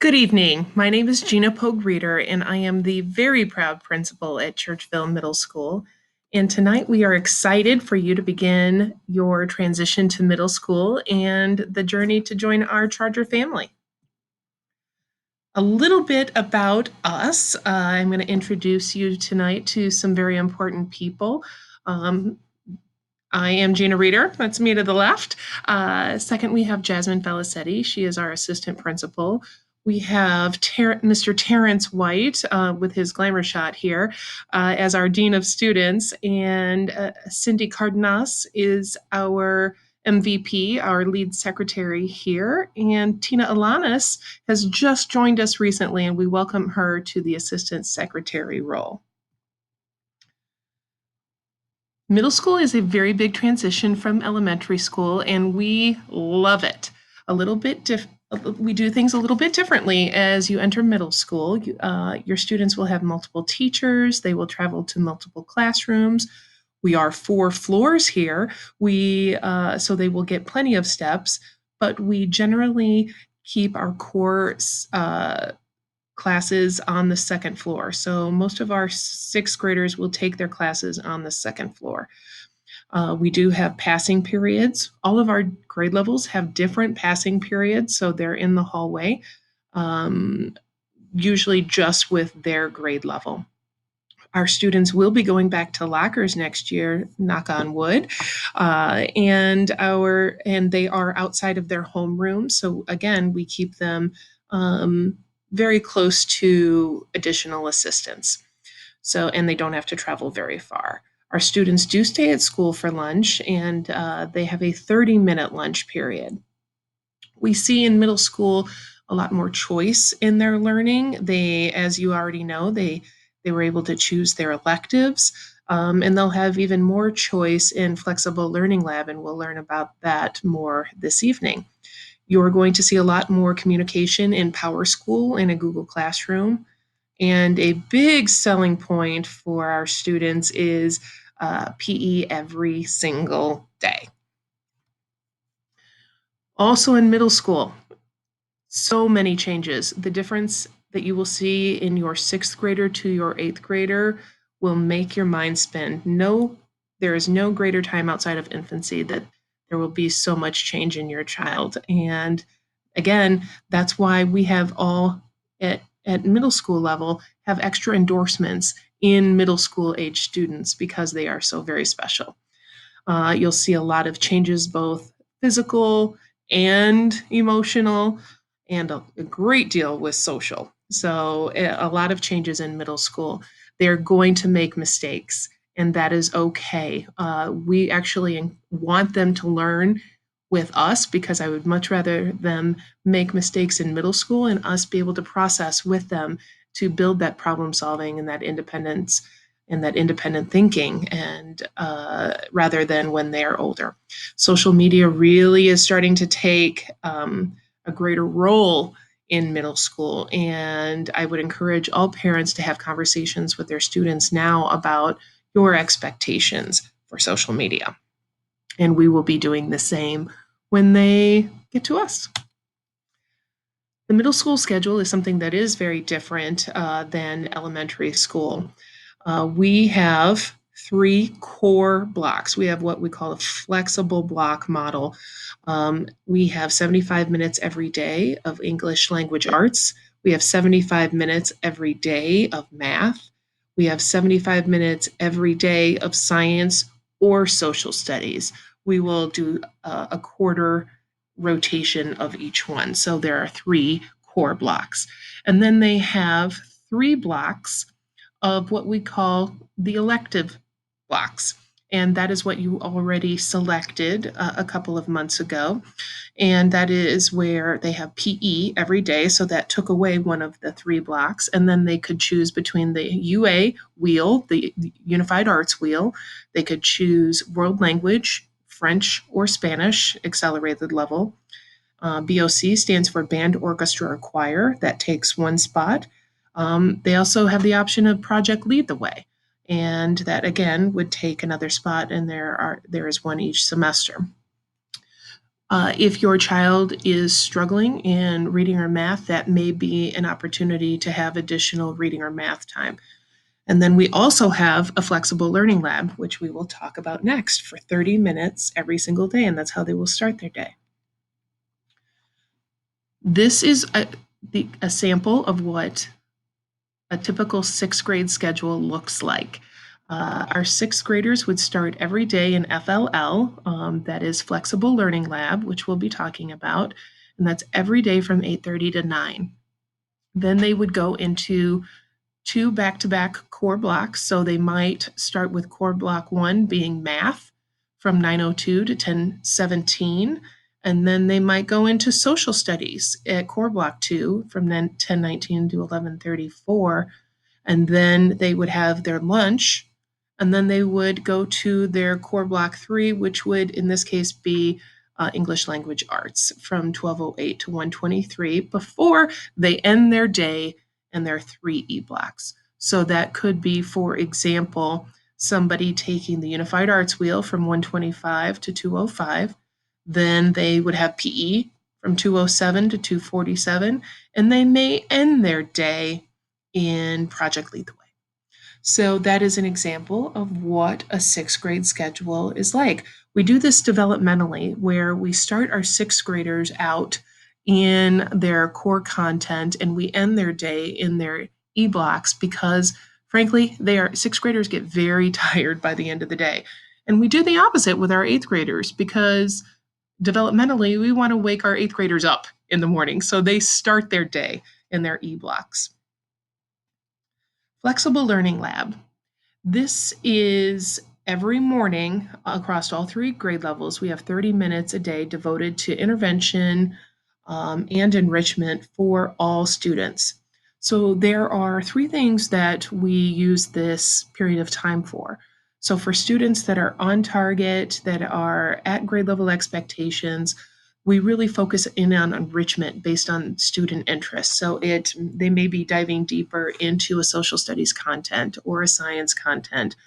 Good evening. My name is Gina Pogue-Reeder, and I am the very proud principal at Churchville Middle School. And tonight we are excited for you to begin your transition to middle school and the journey to join our Charger family. A little bit about us. I'm going to introduce you tonight to some very important people. I am Gina Reeder. That's me to the left. Second, we have Jasmine Felicetti. She is our assistant principal. We have Mr. Terrence White with his glamour shot here as our Dean of Students. And Cindy Cardenas is our MVP, our lead secretary here. And Tina Alanis has just joined us recently, and we welcome her to the assistant secretary role. Middle school is a very big transition from elementary school, and we love it. We do things a little bit differently as you enter middle school. Your students will have multiple teachers. They will travel to multiple classrooms. We are 4 floors here. So they will get plenty of steps, but we generally keep our core classes on the second floor. So most of our 6th graders will take their classes on the second floor. We do have passing periods. All of our grade levels have different passing periods, so they're in the hallway, usually just with their grade level. Our students will be going back to lockers next year, knock on wood, and they are outside of their homeroom. So again, we keep them very close to additional assistance. And they don't have to travel very far. Our students do stay at school for lunch, and they have a 30-minute lunch period. We see in middle school a lot more choice in their learning. As you already know, they were able to choose their electives, and they'll have even more choice in flexible learning lab, and we'll learn about that more this evening. You're going to see a lot more communication in Power School in a Google Classroom. And a big selling point for our students is PE every single day. Also in middle school, so many changes. The difference that you will see in your 6th grader to your 8th grader will make your mind spin. There is no greater time outside of infancy that there will be so much change in your child. And again, that's why we have all at middle school level have extra endorsements in middle school age students because they are so very special. You'll see a lot of changes, both physical and emotional, and a great deal with social. So a lot of changes in middle school. They're going to make mistakes, and that is okay. We actually want them to learn with us because I would much rather them make mistakes in middle school and us be able to process with them to build that problem solving and that independence and that independent thinking, and rather than when they're older. Social media really is starting to take a greater role in middle school, and I would encourage all parents to have conversations with their students now about your expectations for social media. And we will be doing the same when they get to us. The middle school schedule is something that is very different than elementary school. We have 3 core blocks. We have what we call a flexible block model. We have 75 minutes every day of English language arts. We have 75 minutes every day of math. We have 75 minutes every day of science or social studies. We will do a quarter rotation of each one. So there are 3 core blocks. And then they have 3 blocks of what we call the elective blocks. And that is what you already selected a couple of months ago. And that is where they have PE every day. So that took away one of the 3 blocks. And then they could choose between the UA wheel, the Unified Arts wheel. They could choose world language, French or Spanish, accelerated level. BOC stands for Band, Orchestra, or Choir. That takes 1 spot. They also have the option of Project Lead the Way, and that again would take another spot, and there is 1 each semester. If your child is struggling in reading or math, that may be an opportunity to have additional reading or math time. And then we also have a flexible learning lab, which we will talk about next for 30 minutes every single day, and that's how they will start their day. This is a sample of what a typical sixth grade schedule looks like. Our sixth graders would start every day in FLL, that is Flexible Learning Lab, which we'll be talking about, and that's every day from 8:30 to 9. Then they would go into two back-to-back core blocks. So they might start with core block 1 being math from 9:02 to 10:17. And then they might go into social studies at core block 2 from 10:19 to 11:34. And then they would have their lunch. And then they would go to their core block 3, which would in this case be English language arts from 12:08 to 1:23 before they end their day in their 3 blocks. So that could be, for example, somebody taking the Unified Arts Wheel from 1:25 to 2:05. Then they would have PE from 2:07 to 2:47, and they may end their day in Project Lead the Way. So that is an example of what a sixth grade schedule is like. We do this developmentally, where we start our sixth graders out in their core content and we end their day in their blocks because, frankly, sixth graders get very tired by the end of the day. And we do the opposite with our eighth graders because developmentally we want to wake our eighth graders up in the morning. So they start their day in their blocks. Flexible Learning Lab. This is every morning across all 3 grade levels. We have 30 minutes a day devoted to intervention and enrichment for all students. So there are 3 things that we use this period of time for. So for students that are on target, that are at grade level expectations, we really focus in on enrichment based on student interest. So they may be diving deeper into a social studies content or a science content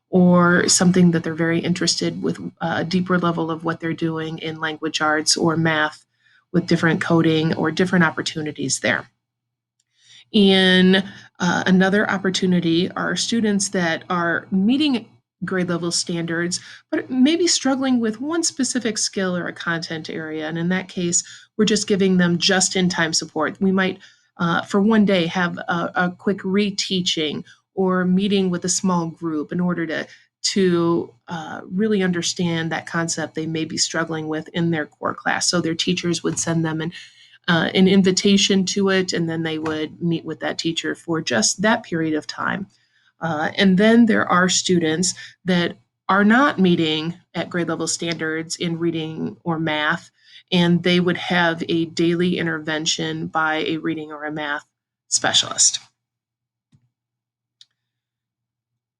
or something that they're very interested with, a deeper level of what they're doing in language arts or math with different coding or different opportunities there. In another opportunity are students that are meeting grade level standards, but maybe struggling with one specific skill or a content area. And in that case, we're just giving them just in time support. We might, for one day, have a quick reteaching or meeting with a small group in order to really understand that concept they may be struggling with in their core class. So their teachers would send them an invitation to it, and then they would meet with that teacher for just that period of time. And then there are students that are not meeting at grade level standards in reading or math, and they would have a daily intervention by a reading or a math specialist.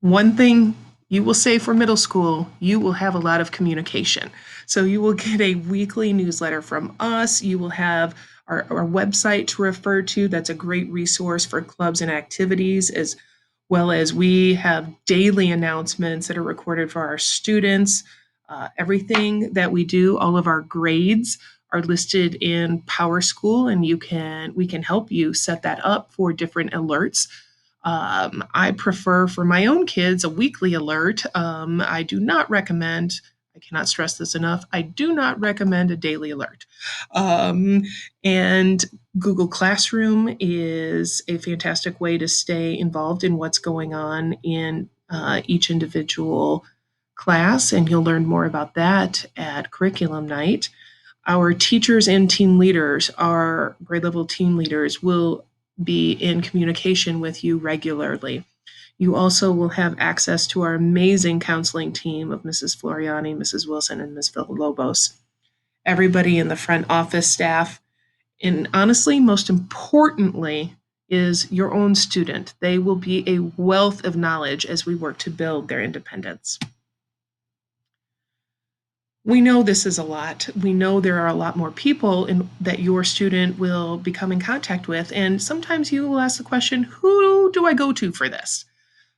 One thing you will say for middle school, you will have a lot of communication. So you will get a weekly newsletter from us. You will have our website to refer to. That's a great resource for clubs and activities, as well as we have daily announcements that are recorded for our students. Everything that we do, all of our grades are listed in PowerSchool, and we can help you set that up for different alerts. I prefer for my own kids a weekly alert. I do not recommend, I cannot stress this enough, I do not recommend a daily alert. And Google Classroom is a fantastic way to stay involved in what's going on in each individual class, and you'll learn more about that at curriculum night. Our teachers and team leaders, our grade level team leaders, will be in communication with you regularly. You also will have access to our amazing counseling team of Mrs. Floriani, Mrs. Wilson, and Ms. Villalobos. Everybody in the front office staff, and honestly, most importantly, is your own student. They will be a wealth of knowledge as we work to build their independence. We know this is a lot. We know there are a lot more people that your student will become in contact with. And sometimes you will ask the question, who do I go to for this?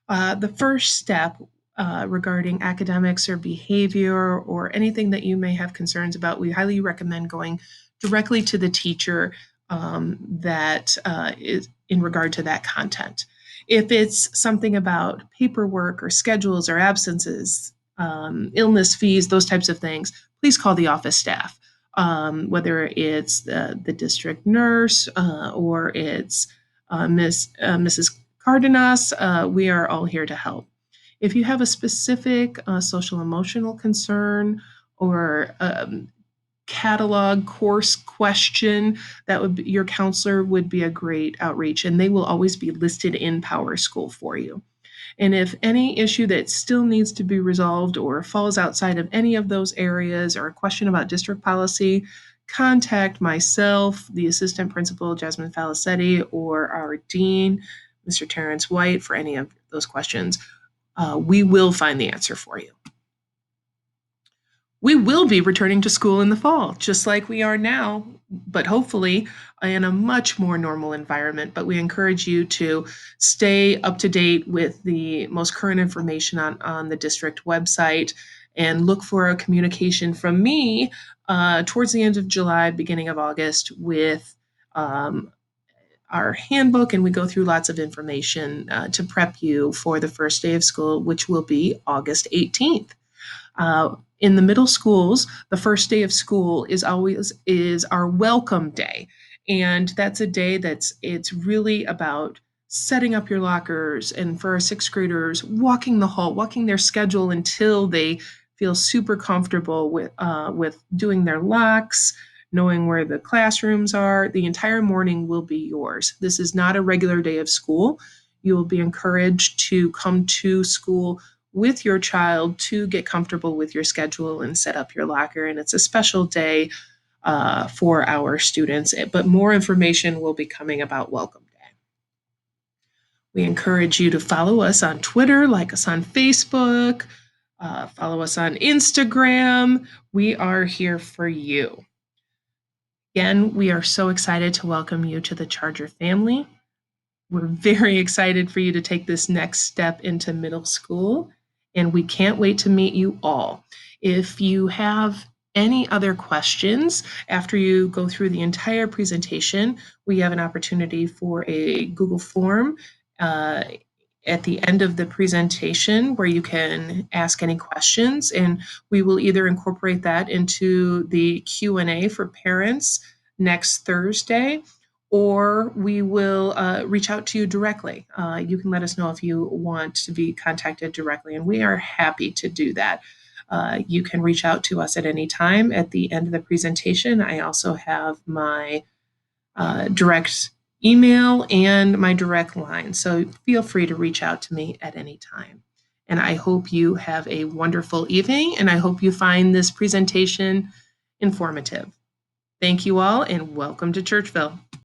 The first step regarding academics or behavior or anything that you may have concerns about, we highly recommend going directly to the teacher that is in regard to that content. If it's something about paperwork or schedules or absences, illness fees, those types of things, please call the office staff. Whether it's the district nurse or it's Mrs. Cardenas, we are all here to help. If you have a specific social emotional concern or catalog course question, that would be, your counselor would be a great outreach, and they will always be listed in PowerSchool for you. And if any issue that still needs to be resolved or falls outside of any of those areas or a question about district policy, contact myself, the assistant principal, Jasmine Falicetti, or our dean, Mr. Terrence White, for any of those questions. We will find the answer for you. We will be returning to school in the fall, just like we are now, but hopefully in a much more normal environment. But we encourage you to stay up to date with the most current information on the district website and look for a communication from me towards the end of July, beginning of August with our handbook, and we go through lots of information to prep you for the first day of school, which will be August 18th. In the middle schools, the first day of school is our welcome day, and that's a day it's really about setting up your lockers, and for our sixth graders, walking the hall, walking their schedule until they feel super comfortable with doing their locks, knowing where the classrooms are. The entire morning will be yours. This is not a regular day of school. You will be encouraged to come to school with your child to get comfortable with your schedule and set up your locker. And it's a special day for our students, but more information will be coming about Welcome Day. We encourage you to follow us on Twitter, like us on Facebook, follow us on Instagram. We are here for you. Again, we are so excited to welcome you to the Charger family. We're very excited for you to take this next step into middle school, and we can't wait to meet you all. If you have any other questions after you go through the entire presentation, we have an opportunity for a Google form at the end of the presentation where you can ask any questions, and we will either incorporate that into the Q&A for parents next Thursday, or we will reach out to you directly. You can let us know if you want to be contacted directly, and we are happy to do that. You can reach out to us at any time at the end of the presentation. I also have my direct email and my direct line, so feel free to reach out to me at any time. And I hope you have a wonderful evening, and I hope you find this presentation informative. Thank you all, and welcome to Churchville.